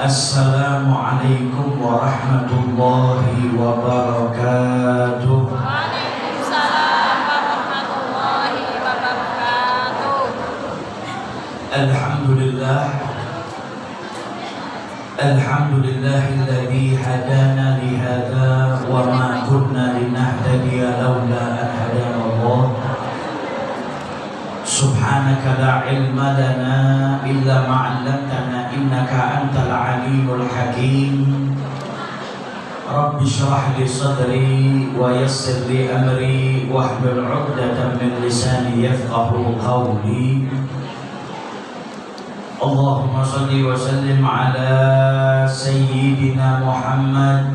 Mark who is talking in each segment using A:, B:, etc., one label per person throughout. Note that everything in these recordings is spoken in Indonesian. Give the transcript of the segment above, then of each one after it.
A: Assalamualaikum warahmatullahi wabarakatuh.
B: Waalaikumsalam warahmatullahi wabarakatuh.
A: Alhamdulillahilladzi hadana lihada wa ma kunna linahtadiya laula an hadana Allah. Subhanaka la ilma lana illa ma 'allamtana innaka antal alimul hakim. Rabbi shrah li sadri wa yassir li amri wahlul 'uqdatam min lisani yafqahu qawli. Allahumma salli wa sallim ala sayyidina Muhammad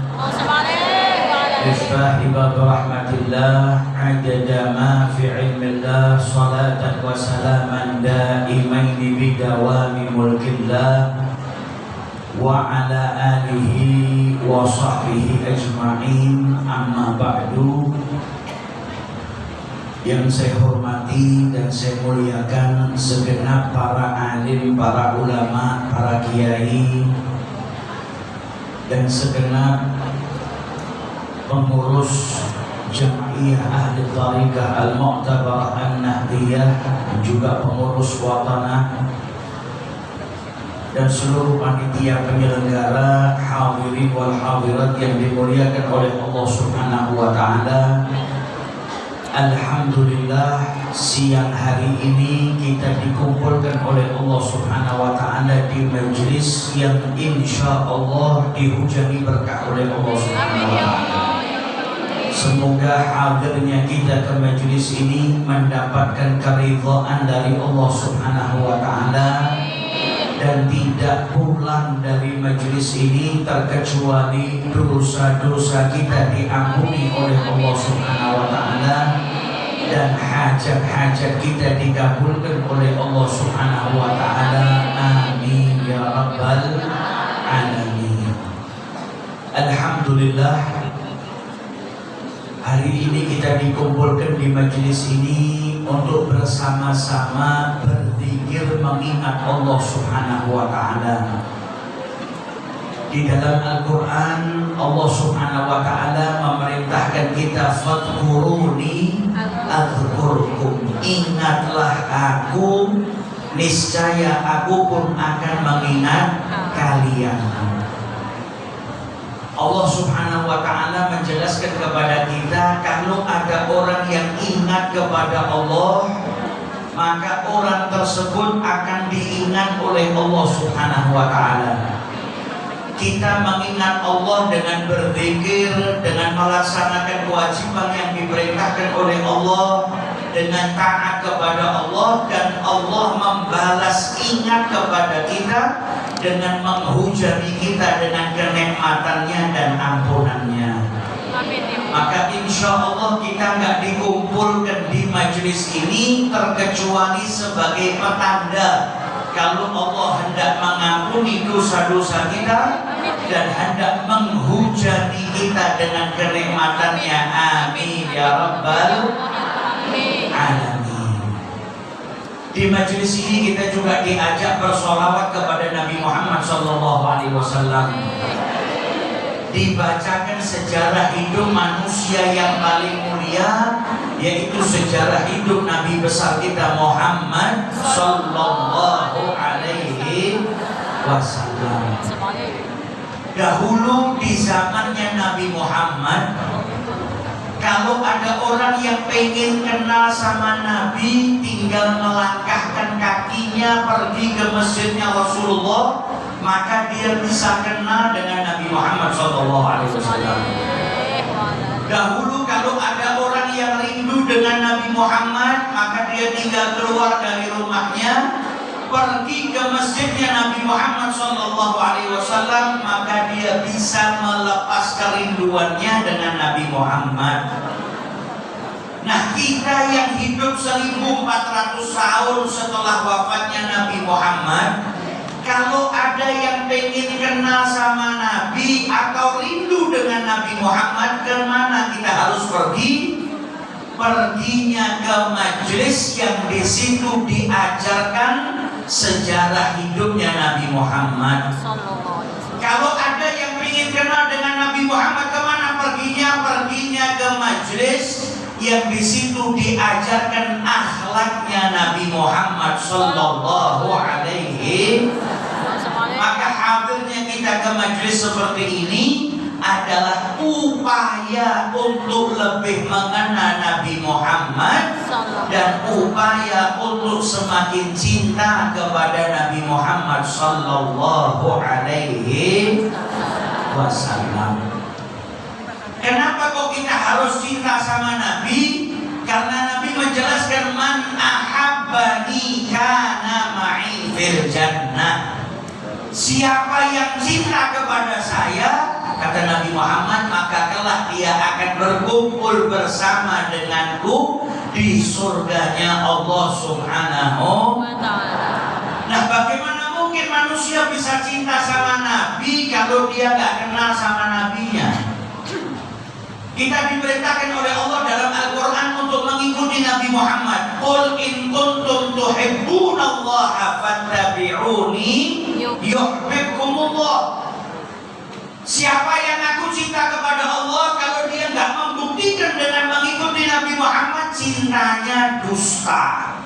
A: Miftahi bab rahmatillah adada ma fi ilmillah salatan wa salaman daimaini bidawami mulkillah wa ala alihi wa sahbihi ajma'in, amma ba'du. Yang saya hormati dan saya muliakan segenap para alim, para ulama, para kiai, dan segenap pengurus Jamiah Ahli Tariqah Al-Mu'tabarah An-Nahdiyah, dan juga pengurus Watanah dan seluruh panitia penyelenggara, hadirin wal hadirat yang dimuliakan oleh Allah Subhanahu wa taala. Alhamdulillah, siang hari ini kita dikumpulkan oleh Allah Subhanahu wa taala di majelis yang insya Allah dihujani berkah oleh Allah Subhanahu wa taala. Semoga hadirnya kita ke majelis ini mendapatkan keridhaan dari Allah Subhanahu wa taala dan tidak pulang dari majelis ini terkecuali dosa-dosa kita diampuni oleh Allah Subhanahu wa taala dan hajat-hajat kita dikabulkan oleh Allah Subhanahu wa taala. Amin ya rabbal alamin. Alhamdulillah, hari ini kita dikumpulkan di majelis ini untuk bersama-sama berzikir mengingat Allah Subhanahu wa taala. Di dalam Al-Quran Allah Subhanahu wa ta'ala memerintahkan kita fadhkuruni adzkurkum, ingatlah aku niscaya aku pun akan mengingat kalian. Allah Subhanahu wa ta'ala menjelaskan kepada kita, kalau ada orang yang ingat kepada Allah, maka orang tersebut akan diingat oleh Allah Subhanahu wa ta'ala. Kita mengingat Allah dengan berzikir, dengan melaksanakan kewajiban yang diperintahkan oleh Allah, dengan taat kepada Allah, dan Allah membalas ingat kepada kita dengan menghujani kita dengan kenikmatannya dan ampunannya. Maka insya Allah kita nggak dikumpulkan di majelis ini terkecuali sebagai petanda kalau Allah hendak mengampuni dosa-dosa kita dan hendak menghujani kita dengan kenikmatannya. Amin ya rabbal alamin. Di majelis ini kita juga diajak bersolawat kepada Nabi Muhammad SAW. Dibacakan sejarah hidup manusia yang paling mulia, yaitu sejarah hidup Nabi besar kita Muhammad Sallallahu Alaihi Wasallam. Dahulu di zamannya Nabi Muhammad, kalau ada orang yang pengen kenal sama Nabi, tinggal melangkahkan kakinya pergi ke masjidnya Rasulullah, maka dia bisa kenal dengan Nabi Muhammad SAW. Dahulu kalau ada orang yang rindu dengan Nabi Muhammad, maka dia tinggal keluar dari rumahnya, pergi ke masjidnya Nabi Muhammad SAW, maka dia bisa melepas kerinduannya dengan Nabi Muhammad. Nah, kita yang hidup 1400 tahun setelah wafatnya Nabi Muhammad, kalau ada yang pengen kenal sama Nabi atau rindu dengan Nabi Muhammad, kemana kita harus pergi? Perginya ke majelis yang di situ diajarkan sejarah hidupnya Nabi Muhammad. yang di situ diajarkan akhlaknya Nabi Muhammad Sallallahu Alaihi. Maka hadirnya kita ke majelis seperti ini adalah upaya untuk lebih mengenal Nabi Muhammad dan upaya untuk semakin cinta kepada Nabi Muhammad Sallallahu Alaihi Wasallam. Kenapa kok kita harus cinta sama Nabi? Karena Nabi menjelaskan man ahabbani kana ma'i fil jannah. Siapa yang cinta kepada saya, kata Nabi Muhammad, maka kelak dia akan berkumpul bersama denganku di surganya Allah Subhanahu wa ta'ala. Nah, bagaimana mungkin manusia bisa cinta sama Nabi kalau dia nggak kenal sama Nabinya? Kita diperintahkan oleh Allah dalam Al-Quran untuk mengikuti Nabi Muhammad. Qul in kuntum tuhibbunallaha fattabi'uni yuhibbukumullah. Siapa yang aku cinta kepada Allah, kalau dia nggak membuktikan dengan mengikuti Nabi Muhammad, cintanya dusta.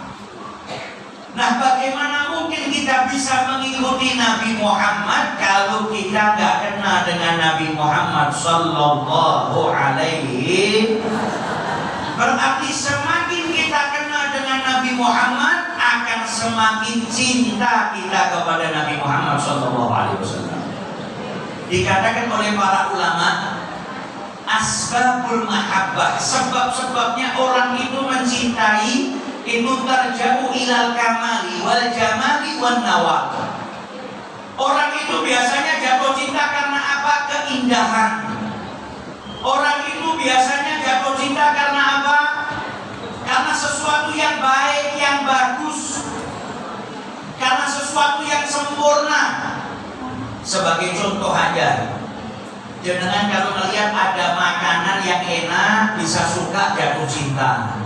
A: Nah, bagaimana mungkin kita bisa mengikuti Nabi Muhammad kalau kita nggak kenal dengan Nabi Muhammad Sallallahu Alaihi? Berarti semakin kita kenal dengan Nabi Muhammad, akan semakin cinta kita kepada Nabi Muhammad Sallallahu Alaihi Wasallam. Dikatakan oleh para ulama, asbabul mahabbah, sebab-sebabnya orang itu mencintai itu terjauh ilal kamali wal jamali wan nawal. Orang itu biasanya jatuh cinta karena apa? Keindahan. Orang itu biasanya jatuh cinta karena apa? Karena sesuatu yang baik, yang bagus. Karena sesuatu yang sempurna. Sebagai contoh aja, jenengan kalau melihat ada makanan yang enak, bisa suka jatuh cinta.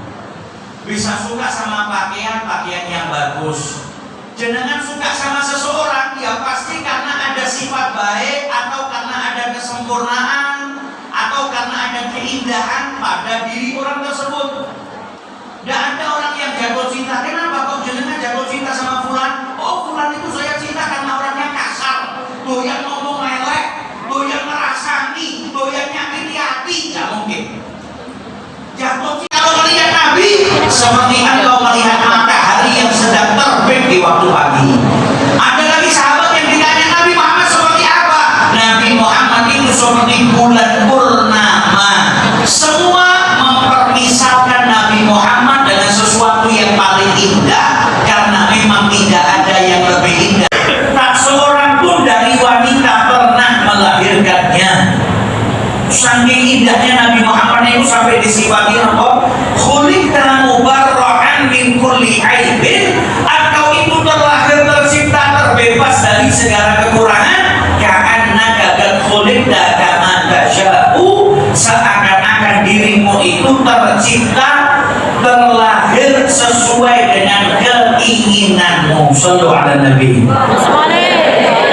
A: Bisa suka sama pakaian yang bagus. Jenengan suka sama seseorang, ya pasti karena ada sifat baik, atau karena ada kesempurnaan, atau karena ada keindahan pada diri orang tersebut. Tidak ada orang yang jatuh cinta. Kenapa kok jenengan jatuh cinta sama fulan? Oh, fulan itu saya cinta karena orangnya kasar, doyan ngomong melek, doyan ngerasani, doyan nyakiti hati. Tidak mungkin. Jatuh cinta kalau melihat Nabi seperti engkau melihat matahari yang sedang terbit di waktu pagi. Ada lagi sahabat yang ditanya Nabi Muhammad seperti apa? Nabi Muhammad itu seperti bulan purnama. Semua mempermisalkan Nabi Muhammad dengan sesuatu yang paling indah, karena memang tidak ada yang lebih indah. Tak seorang pun dari wanita pernah melahirkannya. Saking indahnya Nabi Muhammad itu sampai disifati apa? Khuliqta mubarra'an min kulli aibin. Atau itu terlahir tercipta terbebas dari segala kekurangan. Ka'annaka qad khuliqta kama tasya'u. Seakan-akan dirimu itu tercipta, terlahir sesuai dengan keinginanmu. Shallu ala Nabi.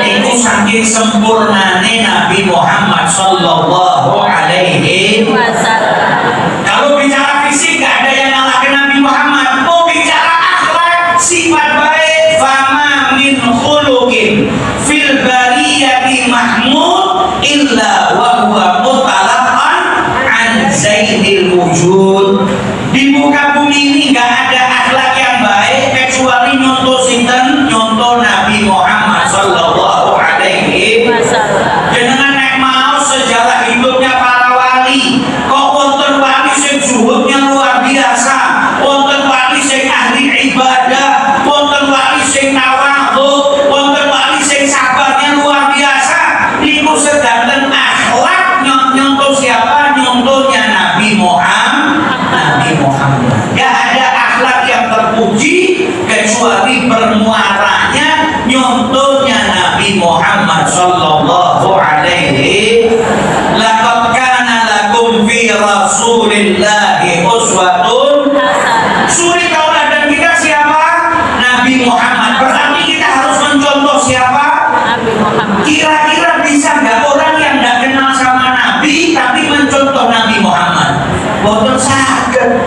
A: Itu saking sempurnanya Nabi Muhammad Sallallahu Alaihi Wasallam. Kalau bicara fisik gak ada yang ngalahkan Nabi Muhammad. Mau bicara akhlak, sifat baik, fama min khuluqin fil bariyati mahmud illa wa huwa mutalaqan an zaidil wujud. Di muka bumi ini gak ada akhlak yang baik kecuali nyontoh sinten, nyontoh Nabi Muhammad Sallallahu Alaihi Wasallam. Jangan naik mau sejarah hidupnya para wali. Kok wonten wali sing zuhudnya luar biasa, wonten wali sing ahli ibadah, wonten wali sing tawadhu, wonten wali sing sabarnya luar biasa. Niku sedanten akhlak nyontoh siapa? Nyontohnya Nabi Muhammad. Nabi Muhammad. Gak ada akhlak yang terpuji kecuali bermuaranya nyontohnya Nabi Muhammad Sallallahu Alaihi. Laqad kana lakum fi Rasulillahi uswatun hasanah. Suri tauladan kita siapa? Nabi Muhammad. Berarti kita harus mencontoh siapa? Nabi Muhammad. Kira-kira bisa nggak orang yang nggak kenal sama Nabi tapi mencontoh Nabi Muhammad? Boten saged.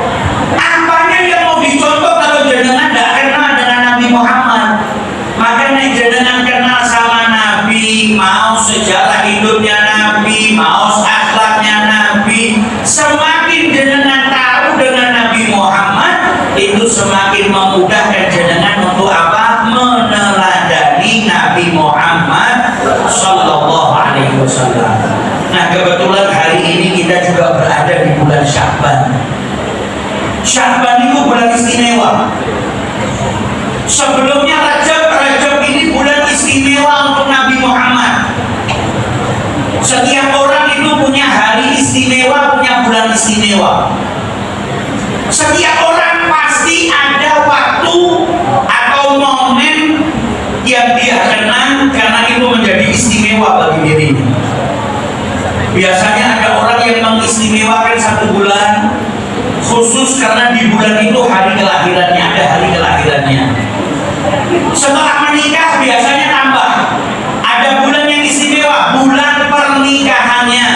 A: sejarah hidupnya Nabi, mau akhlaknya Nabi, semakin jenengan tahu dengan Nabi Muhammad, itu semakin memudahkan jenengan untuk apa? Meneladani Nabi Muhammad Sallallahu Alaihi Wasallam. Nah, kebetulan hari ini kita juga berada di bulan Sya'ban. Sya'ban itu bulan istimewa. Sebelumnya Rajab ini bulan istimewa untuk Nabi Muhammad. Setiap orang itu punya hari istimewa, punya bulan istimewa. Setiap orang pasti ada waktu atau momen yang dia kenang karena itu menjadi istimewa bagi dirinya. Biasanya ada orang yang mengistimewakan satu bulan khusus karena di bulan itu hari kelahirannya, ada hari kelahirannya. Setelah menikah biasanya tambah, ada bulan yang istimewa, bulan pernikahannya.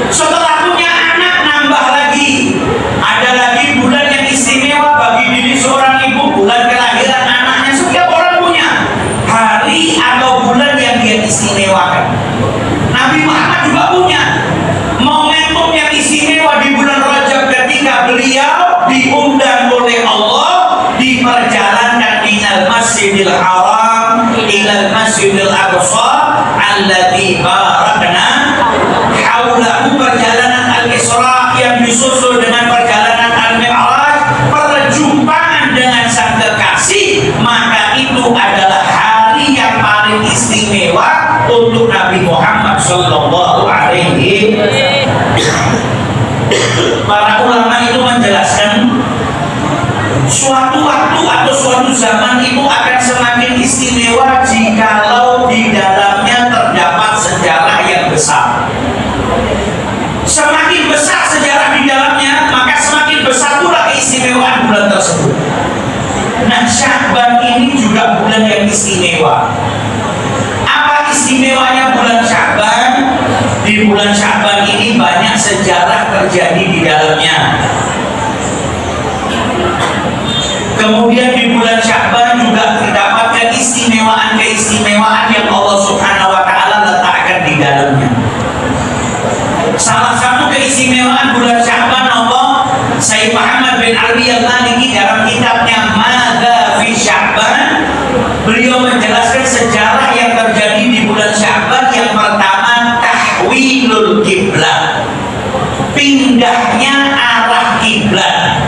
A: Setelah punya anak nambah lagi, ada lagi bulan yang istimewa bagi diri seorang ibu, bulan kelahiran anaknya. Setiap orang punya hari atau bulan yang dia istimewakan. Nabi Muhammad juga punya momentum yang istimewa di bulan Rajab ketika beliau diundang oleh Allah diperjalankan minal masjidil haram ilal masjidil aqsa alladzi barakna haulahu, perjalanan al-Isra yang disusul dengan perjalanan al-Mi'raj, perjumpaan dengan sang kekasih. Maka itu adalah hari yang paling istimewa untuk Nabi Muhammad Sallallahu Alaihi Wasallam. Para ulama itu menjelaskan suatu waktu atau suatu zaman itu akan semakin istimewa jikalau di dalamnya terdapat sejarah yang besar. Semakin besar sejarah di dalamnya, maka semakin besar pula keistimewaan bulan tersebut. Nah, Sya'ban ini juga bulan yang istimewa. Apa istimewanya bulan Sya'ban? Di bulan Sya'ban ini banyak sejarah terjadi di dalamnya. Kemudian di bulan Sya'ban juga terdapat keistimewaan yang Allah Subhanahu wa taala letakkan di dalamnya. Salah satu keistimewaan bulan Sya'ban Allah Sayyid Muhammad bin Arabi al-Maliki dalam kitabnya Madza fi Sya'ban, beliau menjelaskan sejarah yang terjadi di bulan Sya'ban. Yang pertama, tahwilul kiblat, pindahnya arah kiblat.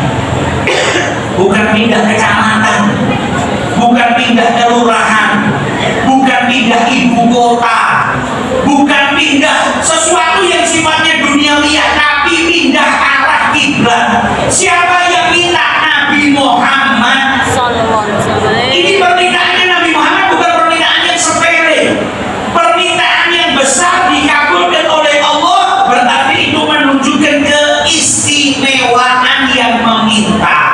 A: Bukan pindah kecamatan, bukan pindah kelurahan, bukan pindah ibu kota, bukan pindah sesuatu yang sifatnya duniawi, tapi pindah arah kiblat. Siapa yang minta? Nabi Muhammad. Ini permintaannya Nabi Muhammad, bukan permintaan yang sepele, permintaan yang besar dikabulkan oleh Allah. Berarti itu menunjukkan keistimewaan yang meminta.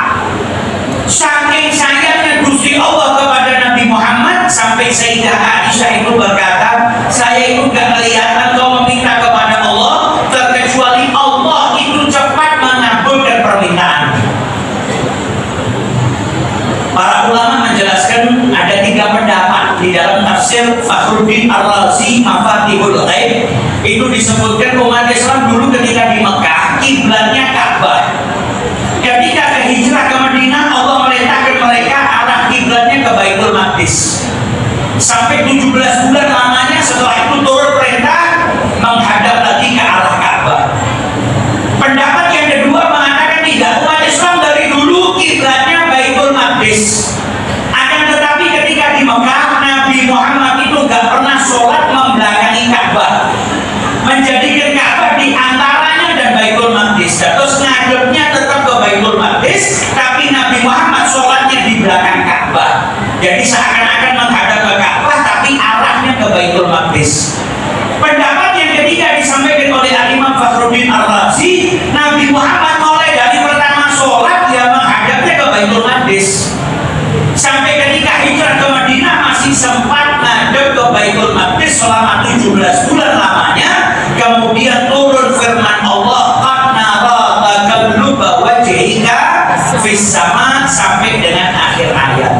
A: Saking sayangnya Gusti Allah kepada Nabi Muhammad sampai Sayyidah Aisyah itu berkata, saya itu gak kelihatan kau meminta kepada Allah terkecuali Allah itu cepat mengabulkan permintaan. Para ulama menjelaskan ada 3 pendapat di dalam tafsir Fakhruddin Ar-Razi Mafatihul Ghaib. Itu disebutkan umat Islam dulu ketika di Mekah kiblatnya Ka'bah. Ketika hijrah ke Madinah, Allah meletakkan mereka arah kiblatnya ke Baitul Maqdis. Sampai 17 bulan lamanya, setelah itu turun perintah menghadap lagi ke arah Ka'bah. Pendapat yang kedua mengatakan tidak, umat Islam dari dulu kiblatnya Baitul Maqdis. Akan tetapi ketika di Mekah, Nabi Muhammad itu gak pernah sholat membelakangi Ka'bah, menjadikan Ka'bah di antaranya dan Baitul Maqdis. Terus ngadepnya tetap ke Baitul Maqdis, tapi Nabi Muhammad sholatnya di belakang Ka'bah. Jadi seakan-akan menghadap ke Ka'bah, tapi arahnya ke Baitul Maqdis. Pendapat yang ketiga disampaikan oleh Imam Fakhruddin Ar-Razi, Nabi Muhammad mulai dari pertama sholat dia menghadapnya ke Baitul Maqdis. Sampai ketika hijrah ke Madinah masih sempat ngadep ke Baitul Maqdis selama 17 bulan lamanya. Kemudian turun firman Allah, qad nara taqalluba wajhika fis sama, sampai dengan akhir ayat.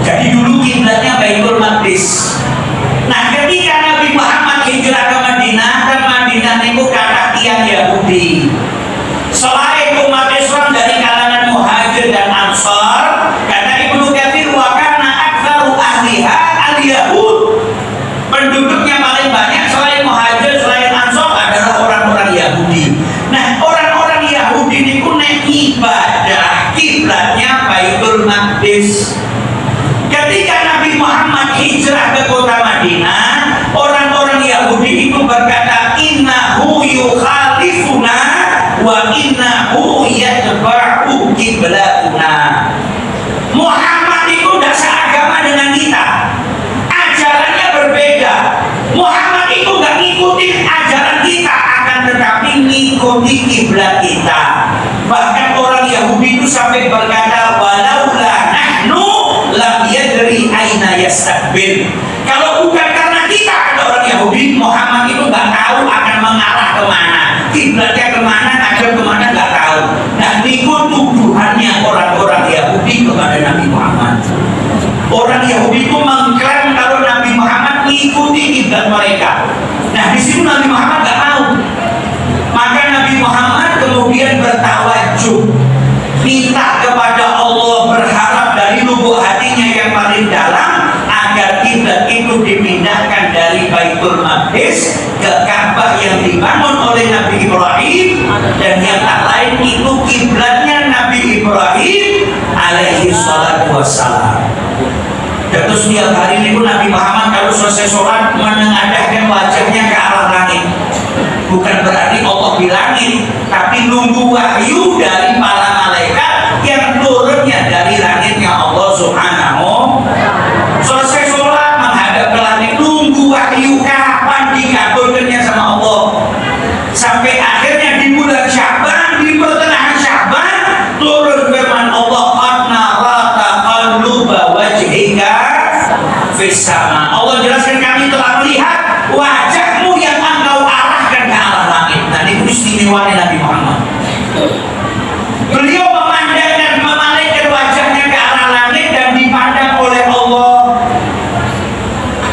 A: Jadi dulu kiblatnya Baitul Maqdis. Nah, hijrah ke kota Madinah, orang-orang Yahudi itu berkata, innahu yukhalifuna wa innahu yatba'u qiblatuna. Muhammad itu tidak seagama dengan kita, ajarannya berbeda. Muhammad itu nggak ngikutin ajaran kita, akan tetapi ngikuti kiblat kita. Bahkan orang Yahudi itu sampai berkata, walaula nahnu lam yadri aina yastaqbil. Kalau bukan karena kita, ada orang Yahudi, Muhammad itu nggak tahu akan mengarah kemana, kiblatnya kemana, ngadep kemana, nggak tahu. Nah, ikut tuduhannya orang-orang Yahudi kepada Nabi Muhammad. Orang Yahudi itu mengklaim kalau Nabi Muhammad mengikuti kiblat mereka. Nah, di situ Nabi Muhammad nggak tahu. Maka Nabi Muhammad kemudian bertawajuh, minta kepada Allah, berharap dari lubuk hatinya yang paling dalam agar kiblat itu dipindahkan dari Baitul Maqdis ke Ka'bah yang dibangun oleh Nabi Ibrahim, dan yang tak lain itu kiblatnya Nabi Ibrahim alaihi salatu wassalam. Terus setiap hari itu Nabi Muhammad kalau selesai sholat menengadahkan wajahnya ke arah langit. Bukan berarti Allah di langit, tapi nunggu wahyu dari para malaikat yang turunnya dari langitnya Allah Subhanahu. Selesai sholat menghadap ke langit, nunggu wahyu kapan dikabulkannya sama Allah. Sampai akhirnya di bulan Sya'ban, di pertengahan Sya'ban, turun firman Allah, qad nara taqalluba wajhika fis sama. Allah jelaskan, kami telah melihat wajahmu yang engkau arahkan ke arah langit. Nah, ini istimewanya Nabi Muhammad. Beliau memandang dan memalingkan wajahnya ke arah langit dan dipandang oleh Allah.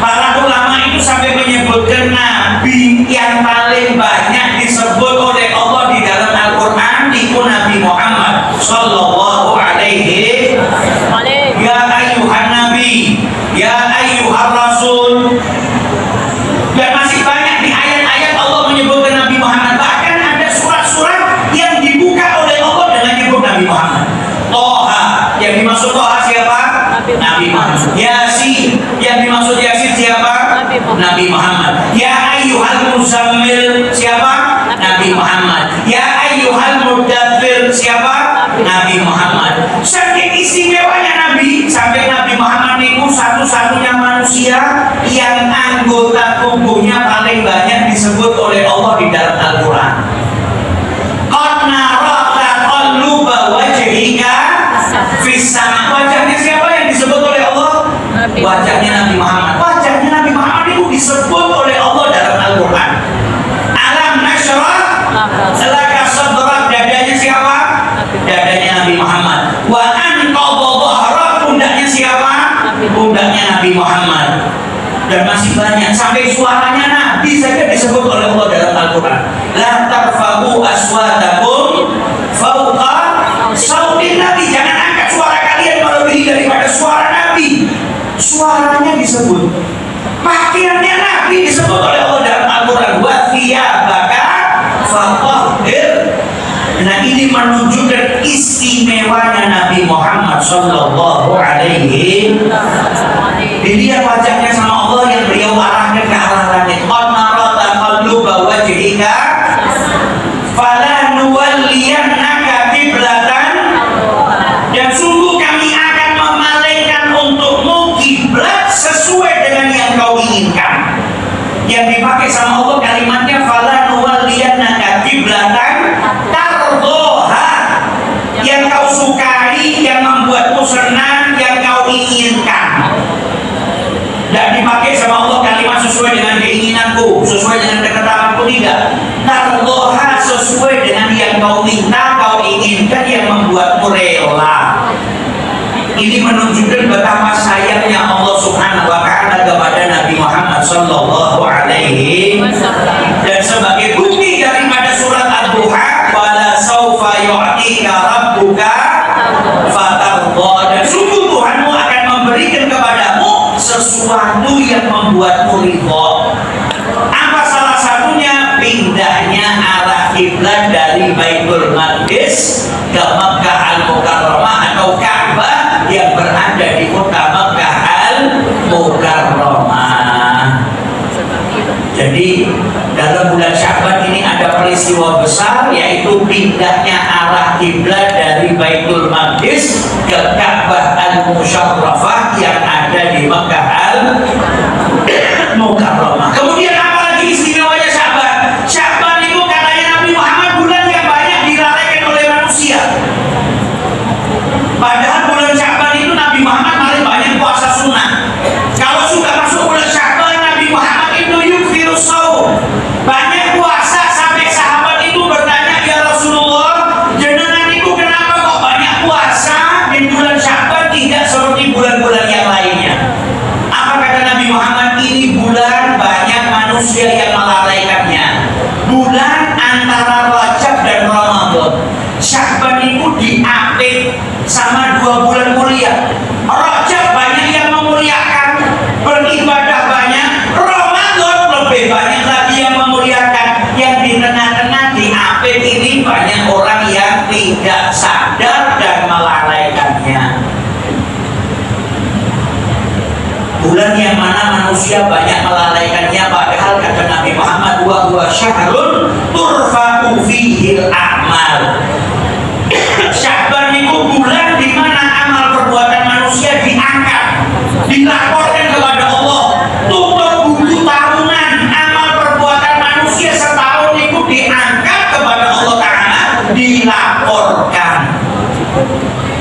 A: Para ulama itu sampai menyebutkan Nabi yang paling banyak disebut oleh Allah di dalam Al-Quran itu Nabi Muhammad Sallallahu Alaihi Wasallam. Ya ayyuhan Nabi, ya ayyuhan Rasul. Dan masih banyak di ayat-ayat Allah menyebutkan Nabi Muhammad. Bahkan ada surat-surat yang dibuka oleh Allah dengan nyebut Nabi Muhammad. Toha, yang dimaksud Toha siapa? Nabi Muhammad. Yasin, yang dimaksud Yasin siapa? Nabi Muhammad. Ya ayyuhal muzammil siapa? Nabi Muhammad. Ya ayyuhal mudaththir siapa? Nabi Muhammad. Saking istimewanya Nabi, sampai Nabi Muhammad itu satu-satunya manusia yang anggota tubuhnya paling banyak disebut oleh Allah di dalam Al-Quran. Qad nara taqalluba wajhika fis sama. Wajahnya siapa yang disebut oleh Allah? Wajahnya Nabi Muhammad. Wajahnya Nabi Muhammad itu disebut oleh Allah dalam Al-Quran. Alam nashrah laka sadrak, dadanya siapa? Dadanya Nabi Muhammad. Wa anqadha dhahrak, pundaknya siapa? Pundaknya Nabi Muhammad. Dan masih banyak, sampai suaranya Nabi saja disebut oleh Allah dalam Al-Quran. La tarfa'u aswatakum fawqa sautin Nabi. Jangan angkat suara kalian melebihi daripada suara Nabi. Suaranya disebut. Pakaiannya Nabi disebut oleh Allah dalam Al-Quran. Wa thiyabaka fatahhir. Nah, ini menunjukkan istimewanya Nabi Muhammad Sallallahu Alaihi Wasallam. Dilihat wajahnya sama Allah yang beliau arahkan ke arah langit. Qad nara taqalluba wajhika fala nuwalliyannaka qiblatan, dan sungguh kami akan memalingkan untukmu kiblat sesuai dengan yang kau inginkan. Yang dipakai sama Allah kalimatnya fala nuwalliyannaka qiblatan tardoha, yang kau sukai, yang membuatmu senang, yang kau inginkan. Dan dipakai sama Allah kalimat sesuai dengan keinginanku, sesuai dengan ketetapanku, tidak. Tardoha, sesuai dengan yang kau minta, kau inginkan, yang membuatmu rela. Ini menunjukkan betapa sayangnya Allah Subhanahu wa Ta'ala kepada Nabi Muhammad Sallallahu Alaihi Wasallam. Dan sebagai bukti daripada surat Ad-Duha, wala saufa yu'tika rabbuka fatardha, dan sungguh Tuhanmu akan memberikan kepadamu sesuatu yang membuatmu ridha. Apa salah satunya? Pindahnya arah kiblat dari Baitul Maqdis ke Makkah Al-Mukarramah atau Ka'bah yang berada di kota Makkah Al-Mukarramah. Mukarramah. Jadi dalam bulan Sya'ban ini ada peristiwa besar, yaitu pindahnya arah kiblat dari Baitul Maqdis ke Ka'bah Al-Musyarrafah yang ada di Makkah Al-Mukarramah. Kemudian apalagi istimewanya Sya'ban? Sya'ban itu katanya Nabi Muhammad bulan yang banyak dilalaikan oleh manusia. Padahal bulan Sya'ban itu Nabi Muhammad paling banyak puasa sunnah. Kalau sudah masuk bulan Sya'ban, Nabi Muhammad itu yukfirus shaum, banyak puasa, sampai sahabat itu bertanya, ya Rasulullah, jenengan itu kenapa kok banyak puasa di bulan Sya'ban tidak seperti bulan-bulan yang lainnya? Apa kata Nabi Muhammad? Ini bulan banyak manusia yang melalaikannya. Bulan antara Rajab dan Ramadan. Sya'ban itu diapit sama 2 bulan mulia. Rajab banyak yang memuliakan, beribadah banyak. Ramadan lebih banyak lagi yang memuliakan. Yang di tengah-tengah diapit ini banyak orang yang tidak sadar dan melalaikannya. Bulan yang mana manusia banyak melalaikannya, padahal kata Nabi Muhammad, wa huwa syahrun turfa'u fihil a'mal. Sya'ban itu bulan di mana amal perbuatan manusia diangkat, dilaporkan kepada Allah. Tutup buku tahunan amal perbuatan manusia setahun itu diangkat kepada Allah Ta'ala, dilaporkan.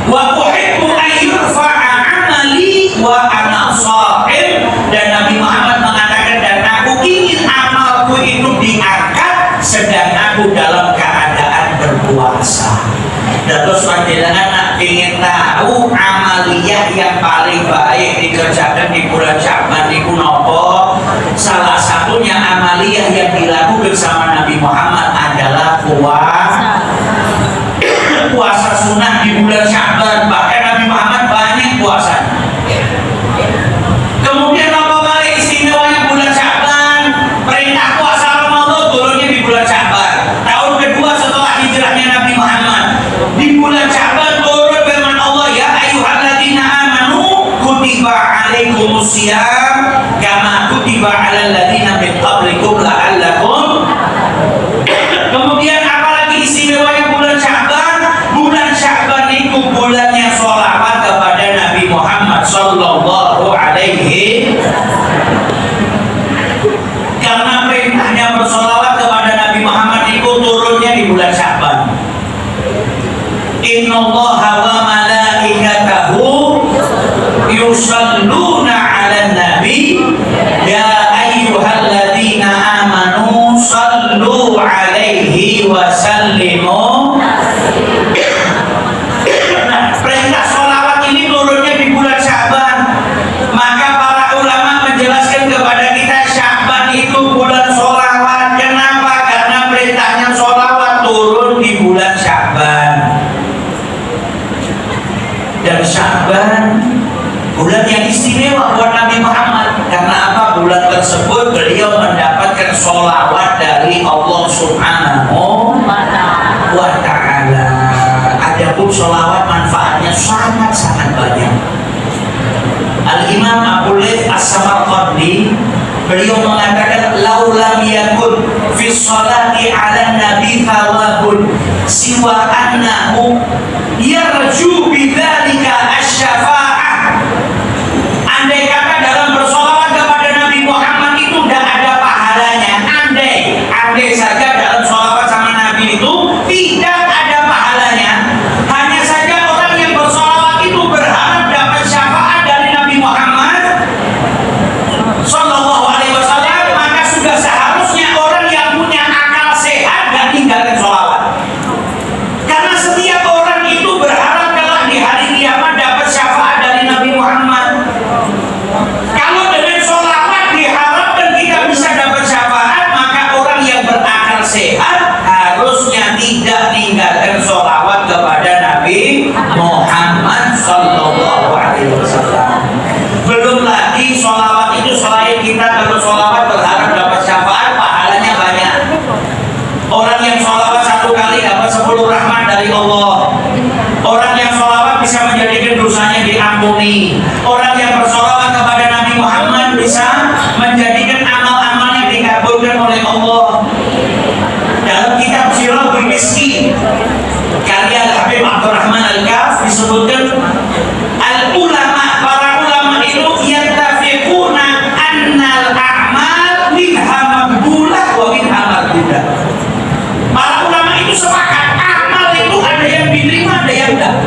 A: Wa uhibbu an yurfa'a amali wa ana sha'im. Dan Nabi Muhammad mengatakan, dan aku ingin amalku itu diangkat sedang aku dalam keadaan berpuasa. Dan terus panjenengan nak ingin tahu amaliyah yang paling baik dikerjakan di bulan Sya'ban niku napa? Salah satunya amaliyah yang dilakukan sama Nabi Muhammad adalah puasa sunnah di bulan Sya'ban. Bahkan Nabi Muhammad banyak puasa. Kemudian apa balik istimewanya bulan Sya'ban? Perintah puasa Ramadan turunnya di bulan Sya'ban. Tahun kedua setelah hijrahnya Nabi Muhammad. Di bulan Sya'ban turun firman Allah, ya ayyuhalladzina amanu kutiba alaikumusiyam kama kutiba alal ladzina min qablikum la'allakum. Kemudian apalagi istimewanya bulan Sya'ban? Bulan Sya'ban itu bulannya sholawat kepada Nabi Muhammad sallallahu alaihi. Karena perintahnya bersolawat kepada Nabi Muhammad itu turunnya di bulan Sya'ban. Innallaha wa malaikatahu yusalluna 'alan nabi ya ayyuhalladzina amanu sallu 'alaihi wa sallimu. Nah, perintah sholawat ini turunnya di bulan Sya'ban. Maka para ulama menjelaskan kepada kita Sya'ban itu bulan sholawat. Kenapa? Karena perintahnya sholawat turun di bulan Sya'ban. Dan Sya'ban bulan yang istimewa buat Nabi Muhammad. Karena apa? Bulan tersebut beliau mendapatkan sholawat dari Allah Subhanahu wa Ta'ala. Adapun sholawat manfaatnya sangat-sangat banyak. Al-Imam Abu Layth As-Samarqandi beliau mengatakan, laulam yakun fi sholati ala nabi thawabun siwa annahu yarju bidzalika asy-syafa'ah. Andai kata dalam bersolawat kepada Nabi Muhammad itu tidak ada pahalanya, andai saja dalam sholawat sama Nabi itu tidak ada pahalanya, hanya saja orang yang bersolawat itu berharap dapat syafaat dari Nabi Muhammad sallallahu alaihi wasallam, maka sudah seharusnya orang yang punya akal sehat dan tinggalkan sholawat. Karena setiap orang itu berharap kelak di hari kiamat dapat syafaat dari Nabi Muhammad. Kalau dengan sholawat diharapkan kita bisa dapat syafaat, maka orang yang berakal sehat harusnya tidak tinggalkan sholawat kepada Nabi Muhammad sallallahu alaihi wasallam. Belum lagi sholawat itu selain kita kalau sholawat berharap dapat syafaat, pahalanya banyak. Orang yang sholawat 1 kali dapat 10 rahmat dari Allah. Orang yang sholawat bisa menjadikan dosanya diampuni. Orang yang bersolawat kepada Nabi Muhammad cuman bisa menjadikan amal-amalnya dikabulkan oleh Allah. Dalam kitab Sirahul Miskin karya Habib Abdurrahman Al-Kaf disebutkan al-ulama, para ulama itu yattafiquna annal a'mal minha maqbulah wa minha mardudah. Para ulama itu sepakat amal itu ada yang diterima, ada yang enggak.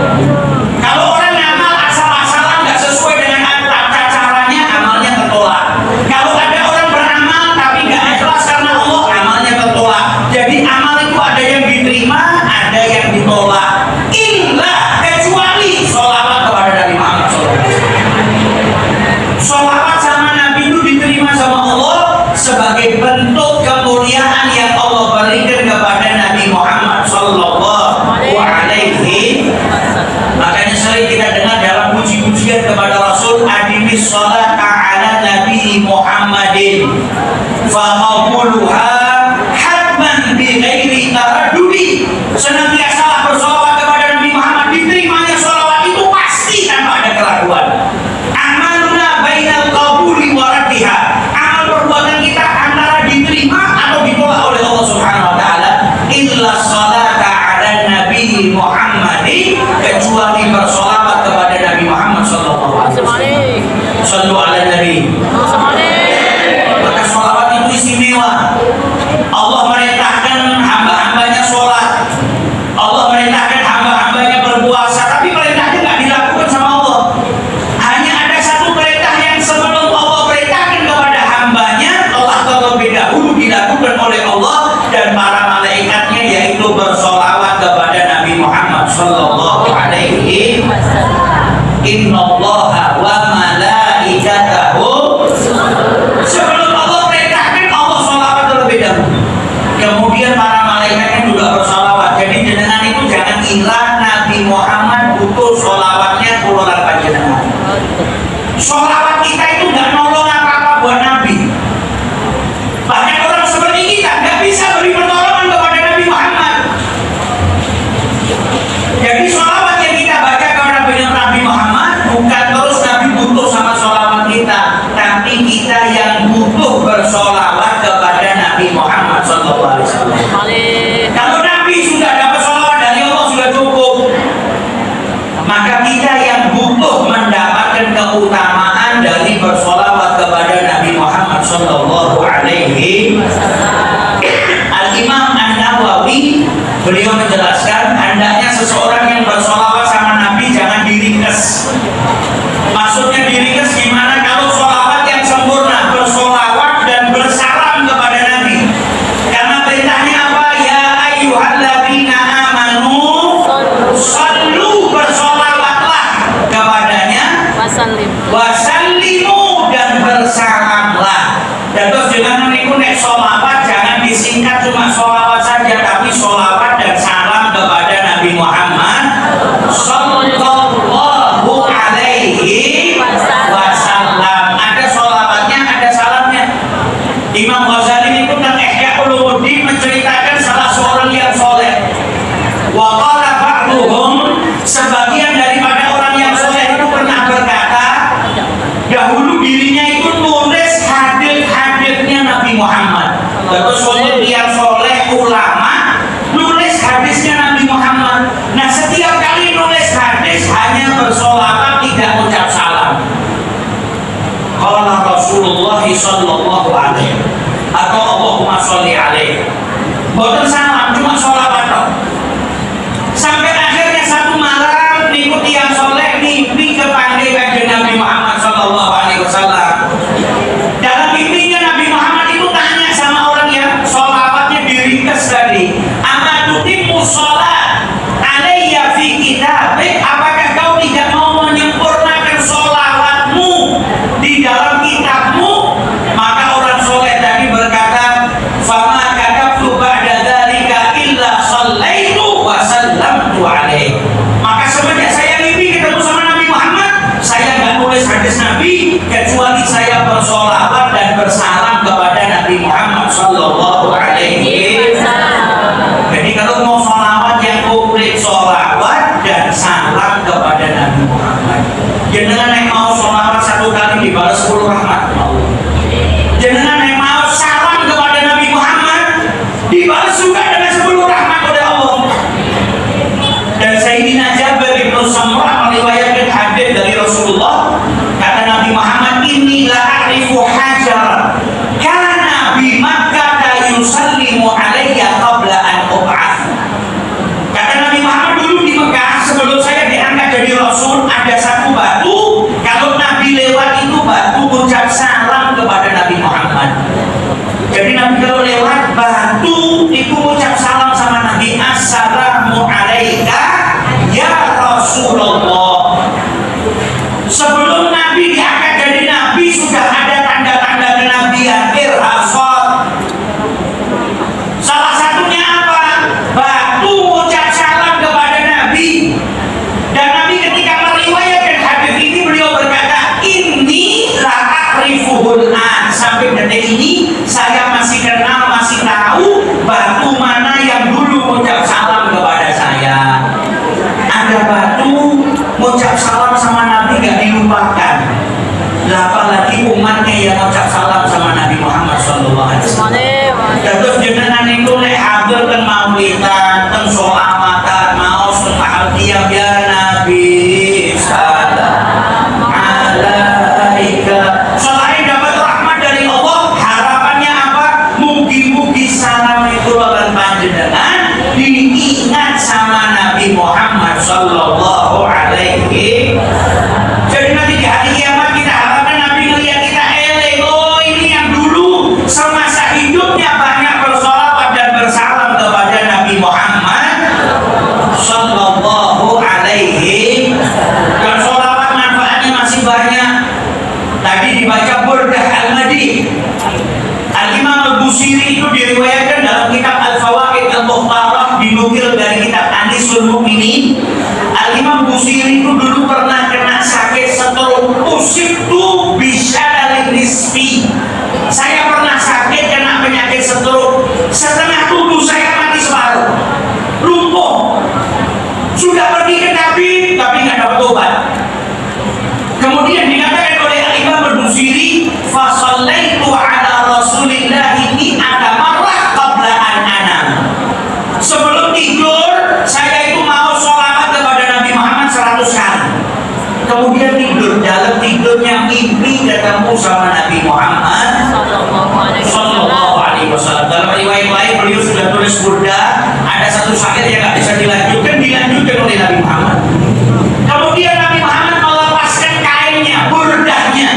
A: Kalau orang ngamal asal-asalan nggak sesuai dengan tata caranya, amalnya tertolak. Kalau ada orang beramal tapi nggak ikhlas karena Allah, amalnya tertolak. Jadi amal itu ada yang diterima, ada yang ditolak. Illa kecuali sholawat kepada Nabi Muhammad SAW. Sholawat sama Nabi itu diterima sama Allah sebagai bentuk kemuliaan yang Allah berikan kepada Nabi Muhammad Sallallahu Alaihi. Makanya sering kita dengar dalam puji-pujian kepada Rasul, adimis sholata ala Nabi Muhammadin faqabuluha hatman bi ghairi taraddudi. Senantiasalah bersolawat kepada Nabi Muhammad, diterimanya solawat itu pasti tanpa ada keraguan. Amaluna bainal qabuli wa raddiha. Amal perbuatan kita antara diterima atau ditolak oleh Allah Subhanahu wa taala. Illa sholata ala Nabi Muhammadin, kecuali bersolawat kepada Nabi Muhammad sallallahu alaihi wasallam. Shallu ala Nabi. Maka sholawat itu istimewa. Allah merintahkan hamba-hambanya sholat. Allah merintahkan hamba-hambanya berpuasa, tapi perintahnya nggak dilakukan sama Allah. Hanya ada satu perintah yang sebelum Allah perintahkan kepada hambanya telah terlebih dahulu dilakukan oleh Allah dan para malaikatnya, yaitu bersolawat kepada Nabi Muhammad sallallahu alaihi wasallam. Innallaha wa malaikatahu. Sebelum Allah perintahkan, Allah sholawat terlebih dahulu. Kemudian para malaikatnya juga bersolawat. Jadi jenengan itu jangan kira Nabi Muhammad butuh sholawatnya kuluran panjenengan. Sholawat kita itu nggak nolong apa-apa buat Nabi. Banyak orang seperti kita nggak bisa beri pertolongan kepada Nabi Muhammad. Jadi sholawat yang kita baca kepada Nabi Muhammad bukan terus Nabi butuh sama sholawat kita, tapi kita yang butuh bersolawat kepada Nabi Muhammad SAW. Kalau Nabi sudah dapat sholawat dari Allah sudah cukup, maka kita yang butuh mendapatkan keutamaan dari bersolawat kepada Nabi Muhammad SAW. Al-Imam An-Nawawi beliau menjelaskan hendaknya seseorang yang bersolawat sama Nabi jangan diringkes. Maksudnya diringkes gimana? Kalau sholawat yang sempurna, bersolawat dan bersalam kepada Nabi. Karena perintahnya apa? Ya ayyuhalladzina amanu sallu, bersolawatlah kepadanya, wasallimu, dan bersalamlah. Dan terus jangan nek sholawat jangan disingkat cuma sholawat saja, tapi sholawat dan salam kepada Nabi Muhammad sallallahu alaihi wasallam. Ada sholawatnya, ada salamnya. Imam Ghazali itu tentang Ihya Ulumuddin menceritakan salah seorang yang soleh. Wa qala ba'duhum, sebagian daripada orang yang soleh itu pernah berkata, dahulu dirinya itu nulis hadis-hadisnya Nabi Muhammad. Terus kemudian soleh ulama nulis hadisnya Nabi Muhammad. Nah, setiap kali nulis hadis hanya bersolawat, tidak ucap salam. Qala Rasulullah sallallahu alaihi atau Allahumma sholli alaihi. Boten salam, cuma sholawat. Sampai akhirnya satu malam mengikuti yang soleh mimpi kepanggil kanjeng Nabi Muhammad sallallahu alaihi wasallam. Dalam mimpinya Nabi Muhammad itu tanya sama orang yang sholawatnya diringkes tadi, "Amatutimmu sholat alayya fi kitabik?" Apakah kau tidak mau menyempurnakan sholawatmu di dalam kitabmu? Maka orang soleh tadi berkata, "Fama kadabtu ba'da dzalika Jadi Nabi kalau lewat batu itu ucap salam sama Nabi, assalamu alaika ya Rasulullah. Sebelum Nabi diangkat jadi Nabi sudah ada tanda-tanda kenabian, irhasat. Salah satunya apa? Batu ucap salam kepada Nabi. Dan Nabi ketika meriwayatkan hadis ini beliau berkata, ini la'akrifuhul an. Sampai detik ini saya masih kenal, masih tahu batu mana yang dulu mengucap salam kepada saya. Ada batu mengucap salam sama Nabi gak dilupakan. Apalagi umatnya yang mengucap salam sama Nabi Muhammad SAW. Terus jenengan itu nek hadir teng maulidan, teng sholawatan, mau sembah tiap ya Nabi salam alaika. Selain dapat rahmat dari Allah, harapannya apa? Mugi-mugi salam itu lawan panjenengan diingat sama Nabi Muhammad sallallahu alaihi. Jadi nanti di hari kiamat kita harapkan Nabi melihat kita eleng. Oh, ini yang dulu semasa hidupnya banyak bersolawat dan bersalam kepada Nabi Muhammad sallallahu alaihi. Dan solawat manfaatnya masih banyak. Tadi dibaca Burdah Al-Madi. Al-Imam Al-Busiri itu diriwayatkan dalam kitab Al-Fawaid Al-Mukhtarah, dinukil dari kitab Anisul Mu'minin. Al-Imam Busiri itu dulu pernah kena sakit stroke, usibtu bisyadalin nisfi. Saya pernah sakit kena penyakit stroke, setengah tubuh saya mati separuh, lumpuh. Sudah pergi ke tabib tapi nggak dapat obat. Kemudian dikatakan oleh Al-Imam Al-Busiri, fasallaitu ala Rasulillahi mi'ata marrah qabla an anam. Sebelum tidur saya itu mau sholawat kepada Nabi Muhammad 100 kali. Kemudian tidur, dalam tidurnya mimpi ketemu sama Nabi Muhammad sallallahu alaihi wasallam. Dalam riwayat lain beliau sudah tulis burda, ada satu syair yang nggak bisa dilanjutkan oleh Nabi Muhammad. Kemudian Nabi Muhammad melepaskan kainnya, burdahnya,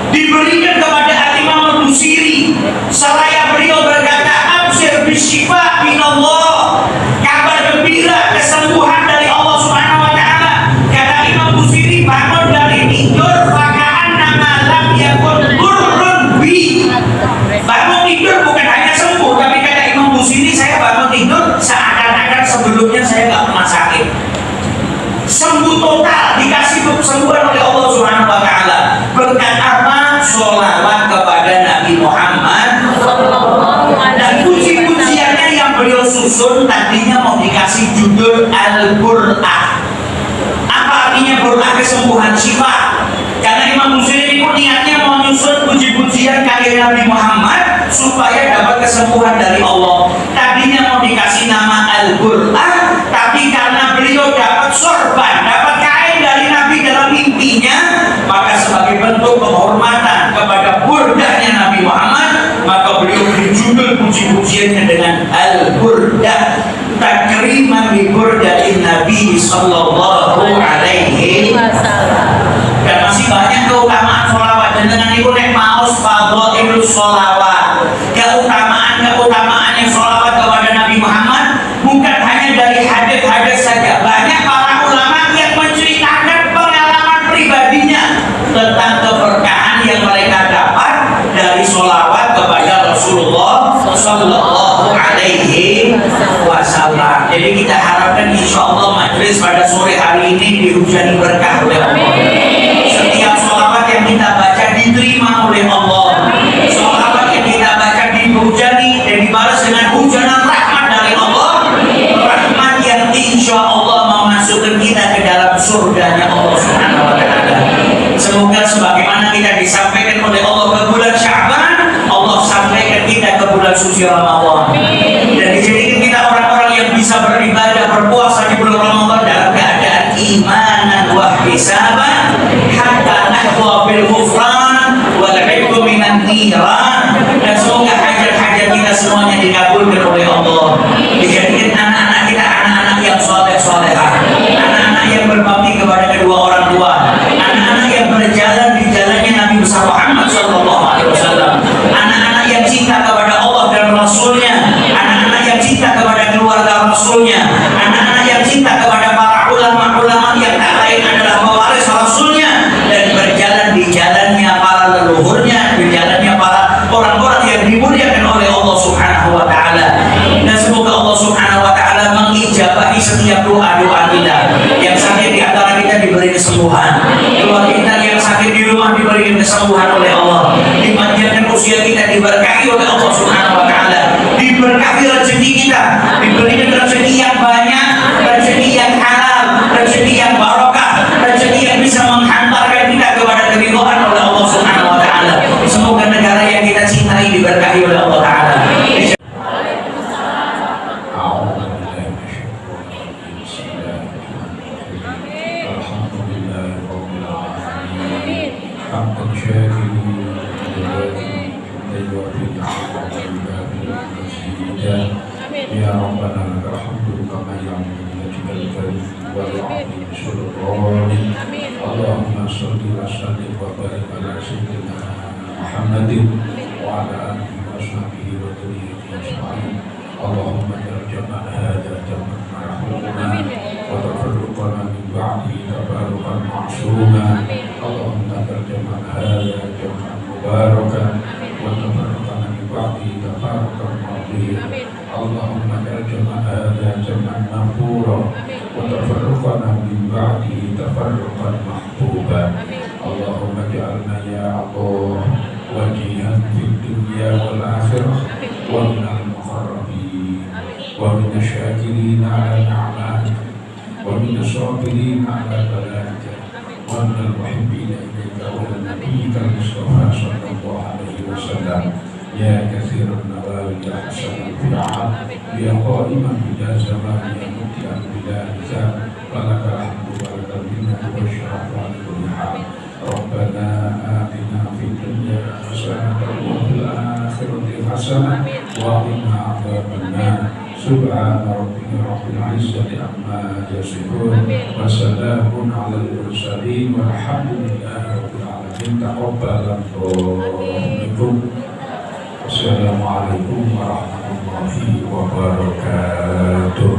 A: diberikan kepada Al-Imam Al-Busiri. Seraya beliau berkata, absyir bisyifa minallah, kabar gembira kesembuhan dari Allah Subhanahu wa taala. Kata Imam Busiri, bangun dari tidur faka'annama lam yakun burrun bi. Bangun tidur bukan hanya sembuh, tapi kata Imam Busiri, saya bangun tidur seakan-akan sebelumnya saya nggak pernah sakit. Sembuh total, dikasih kesembuhan oleh Allah Subhanahu wa taala. Berkat apa? Sholawat kepada Nabi Muhammad. Dan puji-pujiannya yang beliau susun tadinya mau dikasih judul Al-Bur'ah. Apa artinya Bur'ah? Kesembuhan, syifa. Karena Imam Busiri itu niatnya mau nyusun puji-pujian kaki Nabi Muhammad supaya dapat kesembuhan dari Allah. Tadinya mau dikasih nama Al-Bur'ah, tapi karena beliau dapat sorban, dapat kain dari Nabi dalam mimpinya, maka sebagai bentuk penghormatan kepada burdahnya Nabi Muhammad, maka beliau beri judul puji-pujiannya dengan Al-Burdah, takriman li burdatin Nabi sallallahu alaihi wasallam. Dan masih banyak keutamaan sholawat. Dan dengan itu nek maus fadhailus sholawat, keutamaannya sholawat kepada Nabi Muhammad bukan hanya dari hadis-hadis saja. Banyak para ulama yang menceritakan pengalaman pribadinya tentang keberkahan yang mereka dapat dari sholawat kepada Rasulullah sallallahu alaihi wasallam. Jadi kita harapkan insya Allah majelis pada sore hari ini dihujani berkah oleh Allah. Setiap sholawat yang kita baca diterima oleh Allah. Sholawat yang kita baca dihujani dan dibalas dengan hujanan rahmat dari Allah. Rahmat yang insya Allah memasukkan kita ke dalam surganya Allah Subhanahu wa taala. Semoga sebagaimana kita disampaikan oleh Allah ke bulan Sya'ban, Allah sampaikan kita ke bulan suci Ramadan. Dan dijadikan kita orang-orang yang bisa beribadah, berpuasa di bulan Ramadan dalam keadaan imanan wa ihtisaban hatta nahwa bil ghufran wal 'ibdu minan niran. Dan semoga hajat-hajat kita semuanya dikabulkan oleh Allah. Dijadikan anak-anak kita anak-anak yang saleh-salehah, anak-anak yang berbakti kepada kedua orang tua, anak-anak yang berjalan di jalannya Nabi besar Muhammad sallallahu alaihi wasallam, anak-anak yang cinta kepada Rasulnya. Anak-anak yang cinta kepada para ulama-ulama yang tak lain adalah mewaris Rasulnya dan berjalan di jalannya para leluhurnya, di jalannya para orang-orang yang dimuliakan oleh Allah Subhanahu wa taala. Dan semoga Allah Subhanahu wa taala mengijabahi setiap doa-doa kita. Yang sakit di antara kita diberi kesembuhan. Keluarga kita yang sakit di rumah diberi kesembuhan oleh Allah. Dipanjangkan usia kita, diberkahi oleh Allah Subhanahu wa taala. Diberkahi rezeki kita, diberikan rezeki yang banyak, rezeki yang halal, rezeki yang barokah, rezeki yang bisa menghantarkan kita kepada keridhaan oleh Allah Subhanahu wa taala. Semoga negara yang kita cintai diberkahi oleh Allah taala.
C: Ya Rabbana lakal hamdu kama yanbaghi li jalali wal 'azimi sultanik. Allahumma shalli wa sallim wa barik ala sayyidina Muhammadin wa ala alihi wa sahbihi wa dhurriyyatihi ajma'in. Allahumma ij'al hadha jam'an marhuma wa tafarraqna min ba'dihi tafarruqan ma'suma. Allahumma ij'al hadha jam'an mubarakan wa tafarraqna min ba'dihi tafarruqan ma'suma. Allahumma ij'al hadha jam'an maghfura wa tafarraqna min ba'dihi tafarruqan mahbuba. Allahumma ij'alna ya Allah wajihan fid dunya wal akhirah wa minal muqarrabin wa minasy syakirin 'ala ni'matik wa minas sabirin 'ala balaika wa minal muhibbina ilaika wa ila nabiyyika al-mustafa sallallahu alaihi wasallam. Ya katsiran nawali ya hasanan fi'al ya qaiman bila zaman ya mutian bila hisab walakal hamdu walakal minnatu wasyarafu ala kulli hal. Rabbana atina fid dunya hasanatan wa fil akhirati hasanatan wa qina adzabannar. Subhana rabbika rabbil izzati amma yasifun wa salamun alal mursalin walhamdulillahi rabbil alamin. Taqabbalallahu minkum. Assalamualaikum warahmatullahi wabarakatuh.